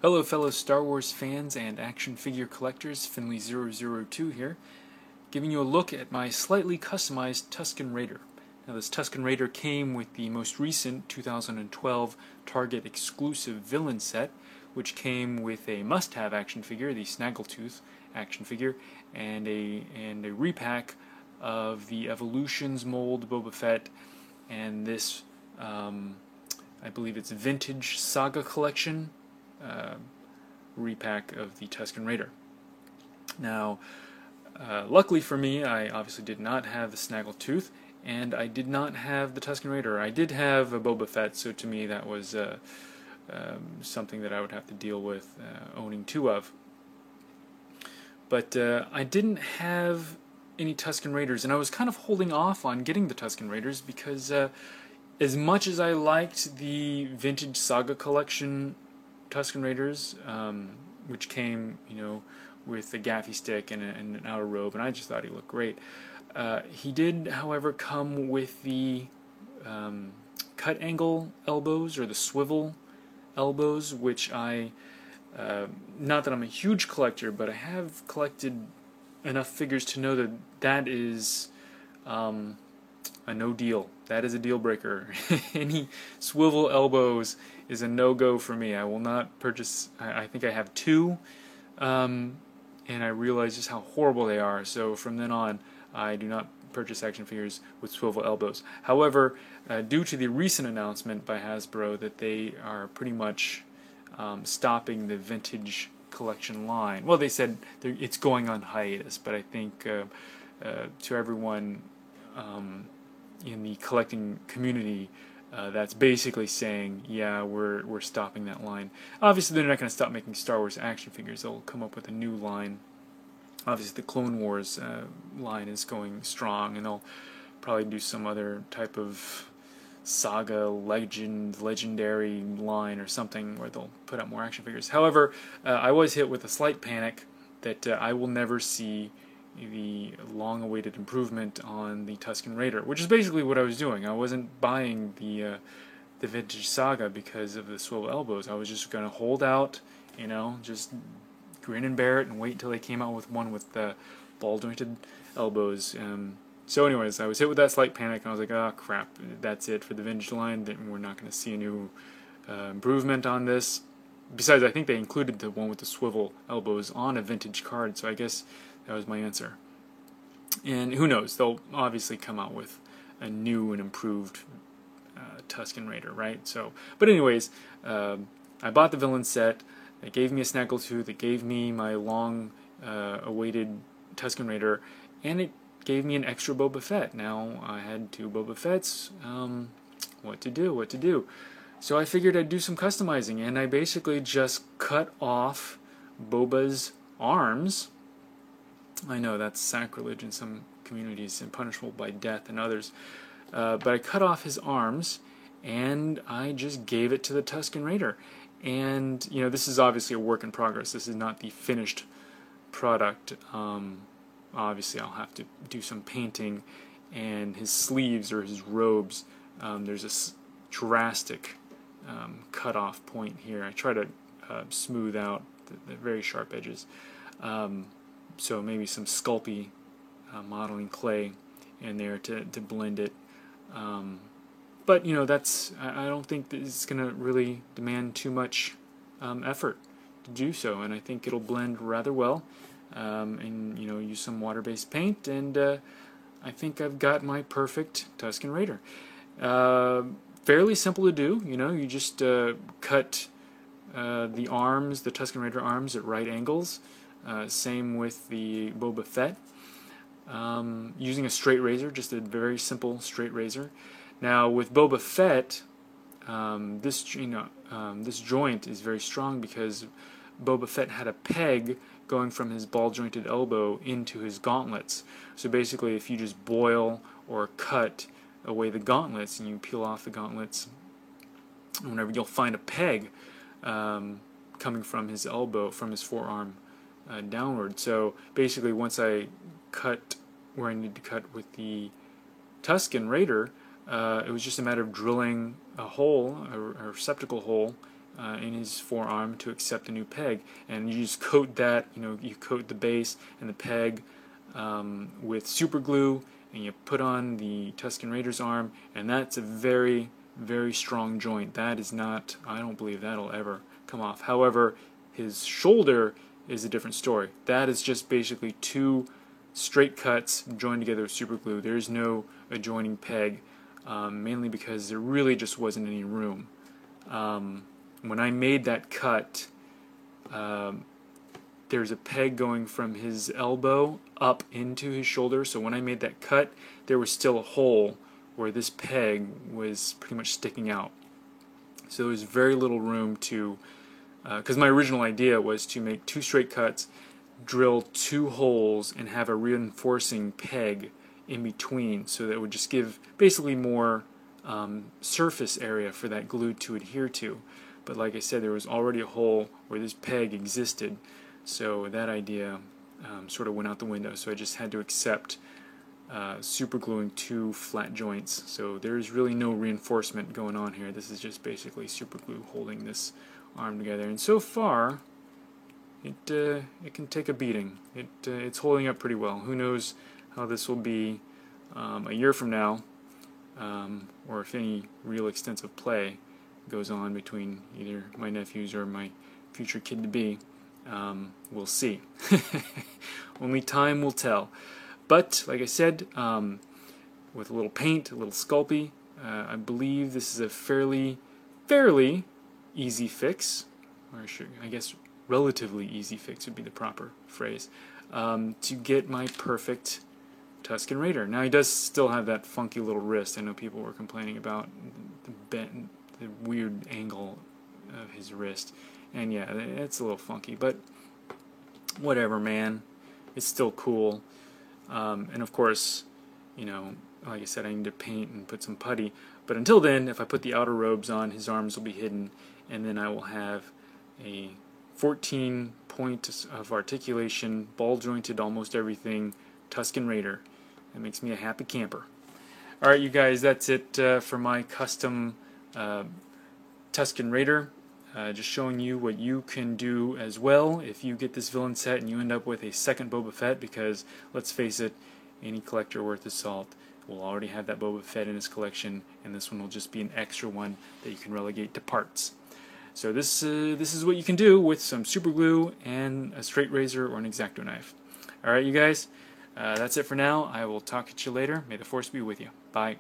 Hello fellow Star Wars fans and action figure collectors, Finley002 here, giving you a look at my slightly customized Tusken Raider. Now this Tusken Raider came with the most recent 2012 Target exclusive villain set, which came with a must-have action figure, the Snaggletooth action figure, and a repack of the Evolutions mold Boba Fett, and this, I believe it's Vintage Saga Collection uh, repack of the Tusken Raider. Now, luckily for me, I obviously did not have the Snaggletooth, and I did not have the Tusken Raider. I did have a Boba Fett, so to me that was something that I would have to deal with owning two of. But I didn't have any Tusken Raiders, and I was kind of holding off on getting the Tusken Raiders because as much as I liked the Vintage Saga Collection Tusken Raiders, which came, with a gaffy stick and an outer robe, and I just thought he looked great. He did, however, come with the cut angle elbows, or the swivel elbows, which not that I'm a huge collector, but I have collected enough figures to know that that is a no deal. That is a deal breaker. Any swivel elbows is a no-go for me. I will not purchase. I think I have two, and I realize just how horrible they are. So from then on, I do not purchase action figures with swivel elbows. However, due to the recent announcement by Hasbro that they are pretty much stopping the vintage collection line. Well, they said it's going on hiatus, but I think to everyone in the collecting community, that's basically saying, yeah, we're stopping that line. Obviously, they're not going to stop making Star Wars action figures. They'll come up with a new line. Obviously, the Clone Wars line is going strong, and they'll probably do some other type of saga, legendary line or something where they'll put out more action figures. However, I was hit with a slight panic that I will never see the long-awaited improvement on the Tusken Raider, which is basically what I was doing. I wasn't buying the Vintage Saga because of the swivel elbows. I was just going to hold out, just grin and bear it and wait until they came out with one with the ball-jointed elbows. So anyways, I was hit with that slight panic, and I was like, oh crap, that's it for the Vintage line. We're not going to see a new improvement on this. Besides, I think they included the one with the swivel elbows on a vintage card, so I guess that was my answer. And who knows, they'll obviously come out with a new and improved Tusken Raider, right? So, but anyways, I bought the villain set. They gave me a Snaggletooth. They gave me my long-awaited Tusken Raider, and it gave me an extra Boba Fett. Now I had two Boba Fetts. What to do? So I figured I'd do some customizing, and I basically just cut off Boba's arms. I know that's sacrilege in some communities and punishable by death in others. But I cut off his arms, and I just gave it to the Tusken Raider. And, this is obviously a work in progress. This is not the finished product. Obviously, I'll have to do some painting, and his sleeves or his robes, there's a drastic cut-off point here. I try to smooth out the very sharp edges. So maybe some Sculpey modeling clay in there to blend it. But that's I don't think that it's going to really demand too much effort to do so, and I think it'll blend rather well. And use some water-based paint, and I think I've got my perfect Tusken Raider. Fairly simple to do. You just cut the arms, the Tusken Raider arms, at right angles. Same with the Boba Fett. Using a straight razor, just a very simple straight razor. Now with Boba Fett, this joint is very strong because Boba Fett had a peg going from his ball-jointed elbow into his gauntlets. So basically, if you just boil or cut away the gauntlets and you peel off the gauntlets, whenever you'll find a peg coming from his elbow, from his forearm downward. So basically, once I cut where I need to cut with the Tusken Raider, it was just a matter of drilling a hole, a receptacle hole, in his forearm to accept the new peg, and you just coat that. You coat the base and the peg with super glue, and you put on the Tusken Raider's arm, and that's a very, very strong joint. That is not, I don't believe that'll ever come off. However, his shoulder is a different story. That is just basically two straight cuts joined together with super glue. There is no adjoining peg, mainly because there really just wasn't any room. When I made that cut, there's a peg going from his elbow up into his shoulder, so when I made that cut, there was still a hole where this peg was pretty much sticking out. So there was very little room to, because my original idea was to make two straight cuts, drill two holes, and have a reinforcing peg in between, so that it would just give basically more surface area for that glue to adhere to. But like I said, there was already a hole where this peg existed, so that idea sort of went out the window. So I just had to accept super gluing two flat joints. So there's really no reinforcement going on here. This is just basically super glue holding this arm together. And so far, it can take a beating. It's holding up pretty well. Who knows how this will be a year from now, or if any real extensive play goes on between either my nephews or my future kid-to-be. We'll see. Only time will tell. But, like I said, with a little paint, a little Sculpey, I believe this is a fairly easy fix, or I guess relatively easy fix would be the proper phrase, to get my perfect Tusken Raider. Now, he does still have that funky little wrist. I know people were complaining about the weird angle of his wrist. And yeah, it's a little funky, but whatever, man. It's still cool. And of course, like I said, I need to paint and put some putty. But until then, if I put the outer robes on, his arms will be hidden, and then I will have a 14 point of articulation, ball-jointed almost everything, Tusken Raider. That makes me a happy camper. Alright, you guys, that's it for my custom Tusken Raider. Just showing you what you can do as well if you get this villain set and you end up with a second Boba Fett, because, let's face it, any collector worth his salt will already have that Boba Fett in his collection, and this one will just be an extra one that you can relegate to parts. So this is what you can do with some super glue and a straight razor or an X-Acto knife. Alright, you guys, that's it for now. I will talk to you later. May the Force be with you. Bye.